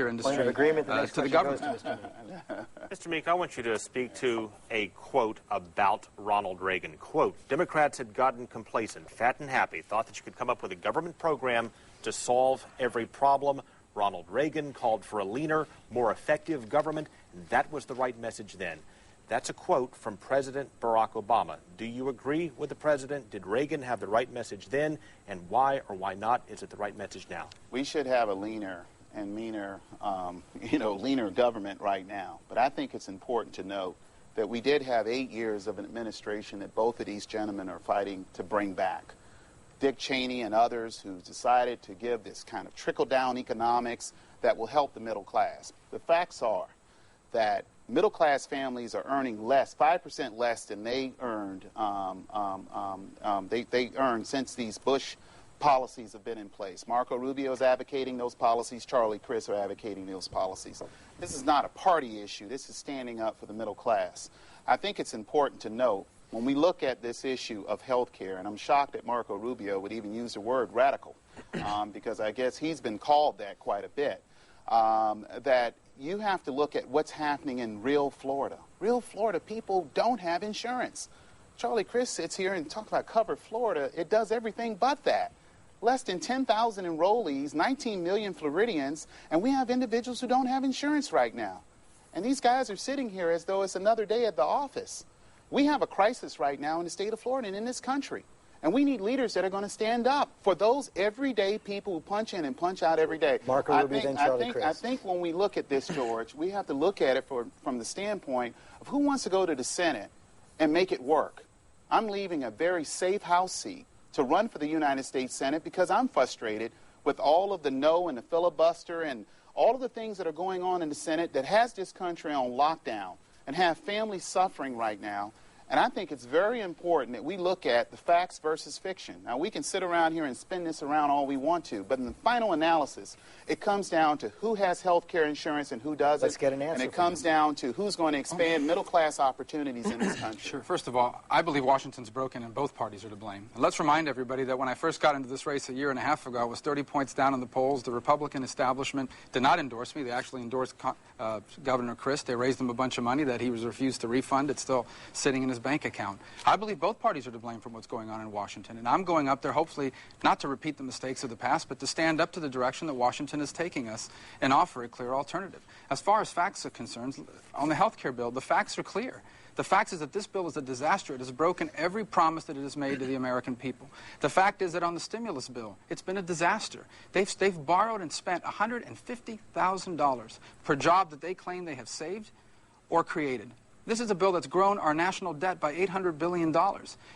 healthcare industry to the government. Mr. Meek, I want you to speak to a quote about Ronald Reagan. Quote, Democrats had gotten complacent, fat and happy, thought that you could come up with a government program to solve every problem. Ronald Reagan called for a leaner, more effective government, and that was the right message then. That's a quote from President Barack Obama. Do you agree with the president? Did Reagan have the right message then? And why or why not is it the right message now? We should have a leaner and meaner, leaner government right now. But I think it's important to note that we did have 8 years of an administration that both of these gentlemen are fighting to bring back. Dick Cheney and others who decided to give this kind of trickle-down economics that will help the middle class. The facts are that middle-class families are earning less, 5% less than they earned, they earned since these Bush policies have been in place. Marco Rubio is advocating those policies. Charlie Crist are advocating those policies. This is not a party issue. This is standing up for the middle class. I think it's important to note when we look at this issue of health care, and I'm shocked that Marco Rubio would even use the word radical, because I guess he's been called that quite a bit, that you have to look at what's happening in real Florida. Real Florida people don't have insurance. Charlie Crist sits here and talks about Cover Florida. It does everything but that. Less than 10,000 enrollees, 19 million Floridians, and we have individuals who don't have insurance right now. And these guys are sitting here as though it's another day at the office. We have a crisis right now in the state of Florida and in this country. And we need leaders that are going to stand up for those everyday people who punch in and punch out every day. Marco Rubio and Charlie Crist. I think when we look at this, George, we have to look at it from the standpoint of who wants to go to the Senate and make it work. I'm leaving a very safe House seat to run for the United States Senate because I'm frustrated with all of the no and the filibuster and all of the things that are going on in the Senate that has this country on lockdown and have families suffering right now. And I think it's very important that we look at the facts versus fiction. Now, we can sit around here and spin this around all we want to, but in the final analysis, it comes down to who has health care insurance and who doesn't. Let's get an answer. And it comes down to who's going to expand middle-class opportunities in this country. Sure. First of all, I believe Washington's broken and both parties are to blame. And let's remind everybody that when I first got into this race a year and a half ago, I was 30 points down in the polls. The Republican establishment did not endorse me. They actually endorsed Governor Crist. They raised him a bunch of money that he was refused to refund. It's still sitting in his bank account. I believe both parties are to blame for what's going on in Washington, and I'm going up there hopefully not to repeat the mistakes of the past, but to stand up to the direction that Washington is taking us and offer a clear alternative. As far as facts are concerned, on the health care bill, the facts are clear. The fact is that this bill is a disaster. It has broken every promise that it has made to the American people. The fact is that on the stimulus bill, it's been a disaster. They've borrowed and spent $150,000 per job that they claim they have saved or created. This is a bill that's grown our national debt by $800 billion,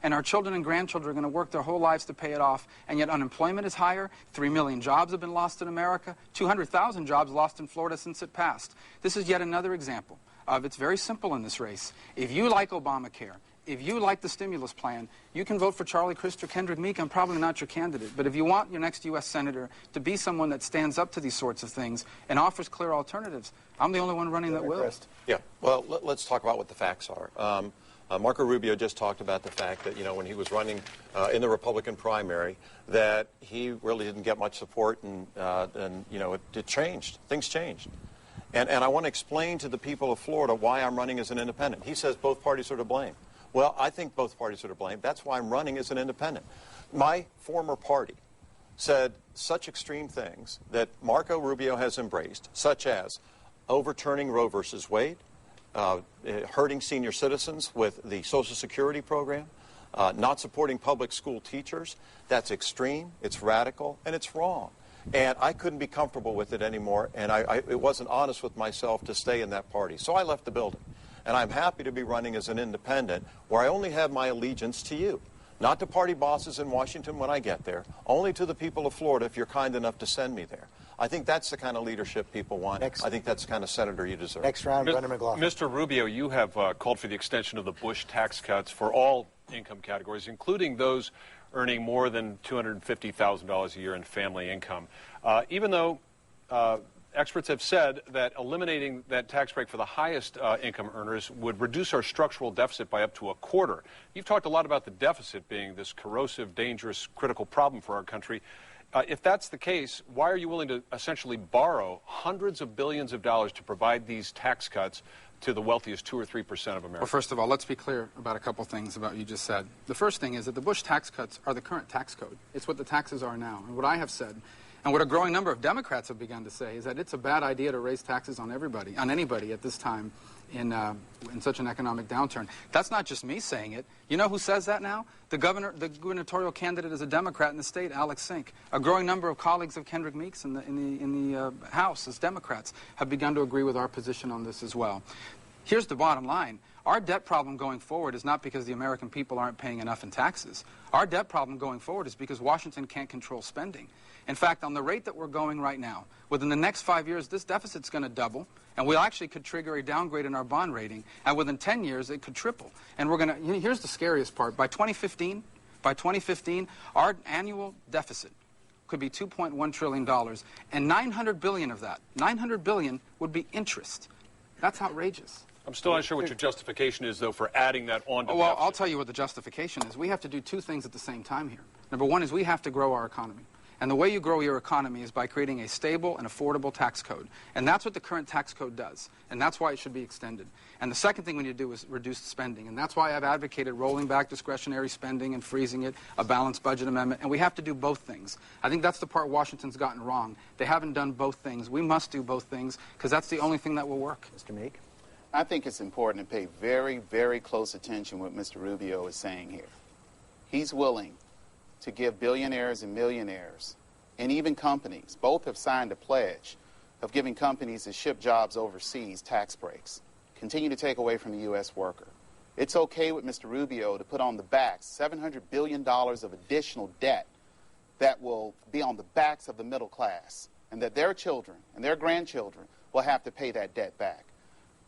and our children and grandchildren are going to work their whole lives to pay it off, and yet unemployment is higher, 3 million jobs have been lost in America, 200,000 jobs lost in Florida since it passed. This is yet another example of it's very simple in this race. If you like Obamacare, if you like the stimulus plan, you can vote for Charlie Crist or KENDRICK MEEK. I'm probably not your candidate. But if you want your next U.S. Senator to be someone that stands up to these sorts of things and offers clear alternatives, I'm the only one running that will. Yeah, well, let's talk about what the facts are. Marco Rubio just talked about the fact that, when he was running in the Republican primary, that he really didn't get much support, and it changed. Things changed. And I want to explain to the people of Florida why I'm running as an independent. He says both parties are to blame. Well, I think both parties are to blame. That's why I'm running as an independent. My former party said such extreme things that Marco Rubio has embraced, such as overturning Roe versus Wade, hurting senior citizens with the Social Security program, not supporting public school teachers. That's extreme, it's radical, and it's wrong. And I couldn't be comfortable with it anymore, and it wasn't honest with myself to stay in that party. So I left the building. And I'm happy to be running as an independent where I only have my allegiance to you. Not to party bosses in Washington when I get there, only to the people of Florida if you're kind enough to send me there. I think that's the kind of leadership people want. I think that's the kind of senator you deserve. Next round, Brendan McLaughlin. Mr. Rubio, you have called for the extension of the Bush tax cuts for all income categories, including those earning more than $250,000 a year in family income. Even though experts have said that eliminating that tax break for the highest income earners would reduce our structural deficit by up to a quarter. You've talked a lot about the deficit being this corrosive, dangerous, critical problem for our country. If that's the case, why are you willing to essentially borrow hundreds of billions of dollars to provide these tax cuts to the wealthiest 2 or 3% of Americans? Well, first of all, let's be clear about a couple things about what you just said. The first thing is that the Bush tax cuts are the current tax code. It's what the taxes are now. And what I have said, and what a growing number of Democrats have begun to say, is that it's a bad idea to raise taxes on everybody, on anybody at this time in such an economic downturn. That's not just me saying it. You know who says that now? The gubernatorial candidate is a Democrat in the state, Alex Sink. A growing number of colleagues of KENDRICK Meeks in the House as Democrats have begun to agree with our position on this as well. Here's the bottom line. Our debt problem going forward is not because the American people aren't paying enough in taxes. Our debt problem going forward is because Washington can't control spending. In fact, on the rate that we're going right now, within the next 5 years, this deficit's going to double, and we actually could trigger a downgrade in our bond rating, and within 10 years, it could triple. And we're going to, here's the scariest part. By 2015, our annual deficit could be $2.1 trillion, and $900 billion of that, $900 billion would be interest. That's outrageous. I'm still not sure what your justification is, though, for adding that on to Well, deficit. I'll tell you what the justification is. We have to do two things at the same time here. Number one is we have to grow our economy. And the way you grow your economy is by creating a stable and affordable tax code. And that's what the current tax code does. And that's why it should be extended. And the second thing we need to do is reduce spending. And that's why I've advocated rolling back discretionary spending and freezing it, a balanced budget amendment. And we have to do both things. I think that's the part Washington's gotten wrong. They haven't done both things. We must do both things because that's the only thing that will work. Mr. Meek? I think it's important to pay very, very close attention to what Mr. Rubio is saying here. He's willing to give billionaires and millionaires and even companies, both have signed a pledge of giving companies that ship jobs overseas tax breaks, continue to take away from the U.S. worker. It's okay with Mr. Rubio to put on the backs $700 billion of additional debt that will be on the backs of the middle class, and that their children and their grandchildren will have to pay that debt back.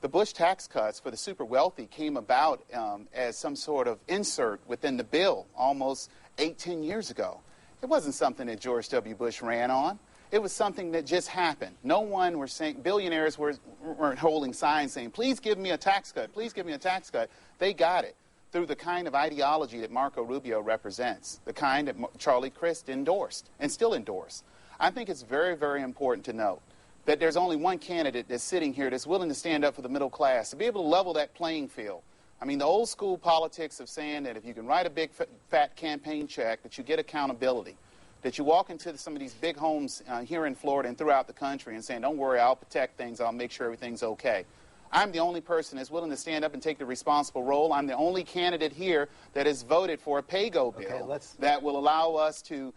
The Bush tax cuts for the super wealthy came about as some sort of insert within the bill almost 10 years ago. It wasn't something that George W. Bush ran on. It was something that just happened. No one were saying, billionaires weren't holding signs saying, please give me a tax cut, please give me a tax cut. They got it through the kind of ideology that Marco Rubio represents, the kind that Charlie Crist endorsed and still endorse. I think it's very, very important to note that there's only one candidate that's sitting here that's willing to stand up for the middle class, to be able to level that playing field. I mean, the old school politics of saying that if you can write a big fat campaign check, that you get accountability, that you walk into some of these big homes here in Florida and throughout the country and saying, don't worry, I'll protect things, I'll make sure everything's okay. I'm the only person that's willing to stand up and take the responsible role. I'm the only candidate here that has voted for a pay-go bill that will allow us to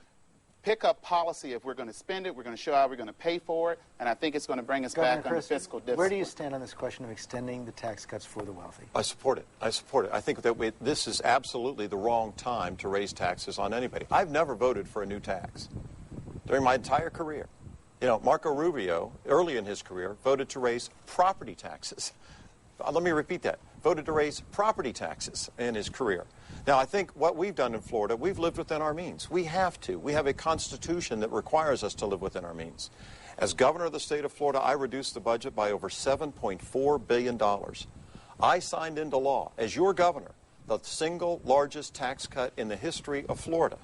pick up policy. If we're going to spend it, we're going to show how we're going to pay for it, and I think it's going to bring us back under fiscal discipline. Where do you stand on this question of extending the tax cuts for the wealthy? I support it. I support it. I think that this is absolutely the wrong time to raise taxes on anybody. I've never voted for a new tax during my entire career. You know, Marco Rubio, early in his career, voted to raise property taxes. Let me repeat that. Voted to raise property taxes in his career. Now, I think what we've done in Florida, we've lived within our means. We have to. We have a constitution that requires us to live within our means. As governor of the state of Florida, I reduced the budget by over $7.4 billion. I signed into law, as your governor, the single largest tax cut in the history of Florida.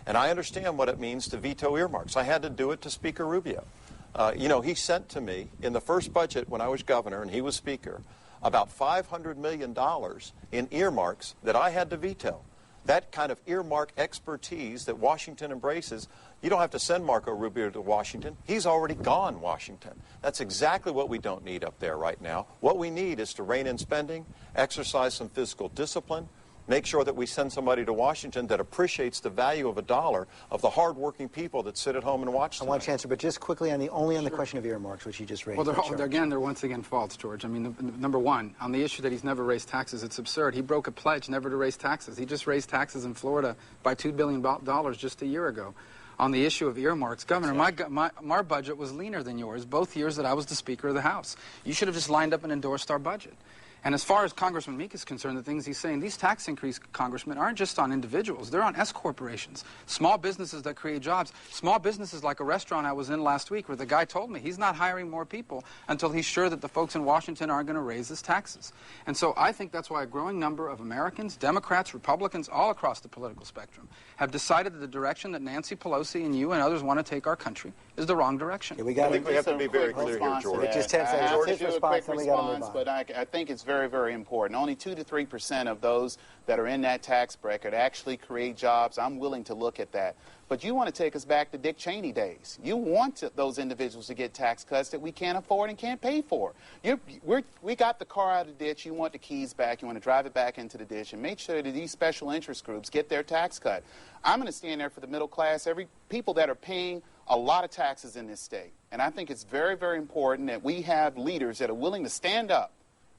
And I understand what it means to veto earmarks. I had to do it to Speaker Rubio. You know, he sent to me in the first budget when I was governor and he was speaker about $500 million in earmarks that I had to veto. That kind of earmark expertise that Washington embraces, you don't have to send Marco Rubio to Washington. He's already gone Washington. That's exactly what we don't need up there right now. What we need is to rein in spending, exercise some fiscal discipline, make sure that we send somebody to Washington that appreciates the value of a dollar of the hardworking people that sit at home and watch tonight. I want you to answer, but just quickly on the question of earmarks, which you just raised. Well, they're once again false, George. I mean, number one, on the issue that he's never raised taxes, it's absurd. He broke a pledge never to raise taxes. He just raised taxes in Florida by $2 billion just a year ago. On the issue of earmarks, Governor, my budget was leaner than yours both years that I was the Speaker of the House. You should have just lined up and endorsed our budget. And as far as Congressman Meek is concerned, the things he's saying, these tax increase, Congressman, aren't just on individuals. They're on S corporations, small businesses that create jobs, small businesses like a restaurant I was in last week where the guy told me he's not hiring more people until he's sure that the folks in Washington aren't going to raise his taxes. And so I think that's why a growing number of Americans, Democrats, Republicans, all across the political spectrum, have decided that the direction that Nancy Pelosi and you and others want to take our country is the wrong direction. I think we have to be very clear here, George. Just 10 seconds. George, His response, then we got to move on. But I think it's very, very important. Only 2 to 3% of those that are in that tax bracket actually create jobs. I'm willing to look at that. But you want to take us back to Dick Cheney days. You want those individuals to get tax cuts that we can't afford and can't pay for. We got the car out of the ditch. You want the keys back. You want to drive it back into the ditch and make sure that these special interest groups get their tax cut. I'm going to stand there for the middle class, people that are paying a lot of taxes in this state. And I think it's very, very important that we have leaders that are willing to stand up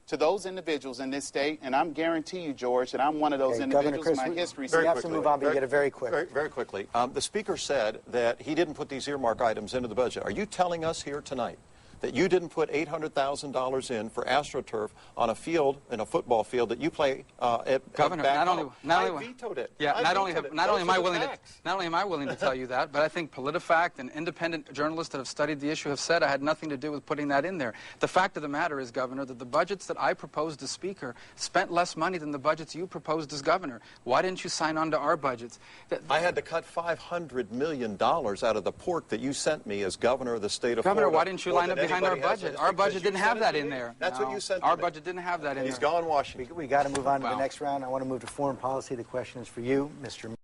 to those individuals in this state, and I'm guarantee you, George, that I'm one of those individuals. Chris, my history. We have to move on, but get it very quick. Very quickly. The Speaker said that he didn't put these earmark items into the budget. Are you telling us here tonight that you didn't put $800,000 in for AstroTurf on a field, in a football field that you play at Governor, back not home? only I vetoed it. Yeah, not only am I willing to tell you that, but I think PolitiFact and independent journalists that have studied the issue have said I had nothing to do with putting that in there. The fact of the matter is, Governor, that the budgets that I proposed as Speaker spent less money than the budgets you proposed as Governor. Why didn't you sign on to our budgets? I had to cut $500 million out of the pork that you sent me as Governor of the state of Florida. Governor, why didn't you line up behind our budget? Our budget didn't have that in there. That's what you sent Our budget didn't have that in there. He's gone Washington. We got to move on to the next round. I want to move to foreign policy. The question is for you, Mr.